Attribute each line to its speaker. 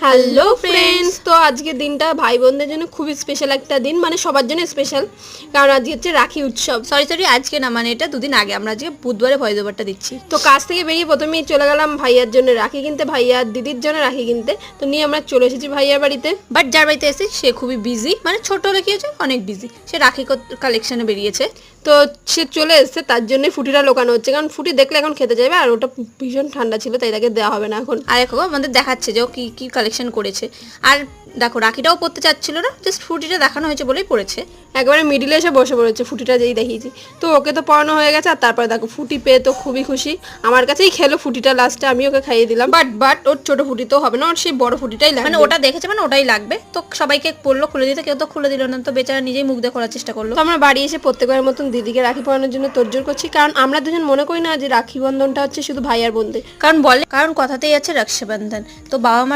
Speaker 1: Hello friends, তো আজকের দিনটা ভাই বোনদের জন্য খুবই স্পেশাল একটা দিন, মানে সবার জন্য স্পেশাল, কারণ আজকে হচ্ছে রাখি উৎসব।
Speaker 2: সরি আজকে না, মানে এটা দুদিন আগে, আমরা আজকে বুধবারে ভয়েস ওভারটা দিচ্ছি।
Speaker 1: তো কাজ থেকে বেরিয়ে প্রথমেই চলে গেলাম ভাইয়ার জন্য রাখি কিনতে, ভাইয়ার দিদির জন্য রাখি কিনতে। তো নিয়ে আমরা চলে এসেছি ভাইয়ার বাড়িতে।
Speaker 2: বাট যার বাড়িতে এসে সে খুবই বিজি, মানে ছোট হলে কি হচ্ছে, অনেক বিজি। সে রাখি কালেকশনে বেরিয়েছে।
Speaker 1: তো সে চলে এসছে, তার জন্য ফুটিটা লোকানো হচ্ছে, কারণ ফুটি দেখলে এখন খেতে যাবে, আর ওটা ভীষণ ঠান্ডা ছিল, তাই তাকে দেওয়া হবে না এখন।
Speaker 2: আর দেখো আমাদের দেখাচ্ছে যে ও কি কি কালেকশন করেছে। আর দেখো রাখিটাও পরতে চাচ্ছিল না, জাস্ট ফুটিটা দেখানো হয়েছে বলেই পড়েছে।
Speaker 1: একবারে মিডিলে এসে বসে পড়েছে ফুটিটা যেই দেখিয়েছি। তো ওকে তো পড়ানো হয়ে গেছে, আর তারপরে দেখো ফুটি পেয়ে তো খুবই খুশি। আমার কাছেই খেলো ফুটিটা লাস্টে, আমি ওকে খাইয়ে দিলাম। বাট ওর ছোট ফুটি তো হবে না, ওর সেই বড় ফুটিটাই লাগবে।
Speaker 2: মানে ওটা দেখেছে, মানে ওটাই লাগবে। তো সবাইকে বললো খুলে দিতে, কেউ তো খুলে দিল না। তো বেচারা নিজেই মুখ দিয়ে করার চেষ্টা করলো।
Speaker 1: তো আমরা বাড়ি এসে প্রত্যেকবার মতন দিদিকে রাখি পরানোর জন্য তোড়জোড় করছি, কারণ আমরা দুজন মনে করি না যে রাখি বন্ধনটা হচ্ছে শুধু ভাই আর বোনদের।
Speaker 2: কারণ কথাতেই আছে রক্ষাবন্ধন। তো বাবা মার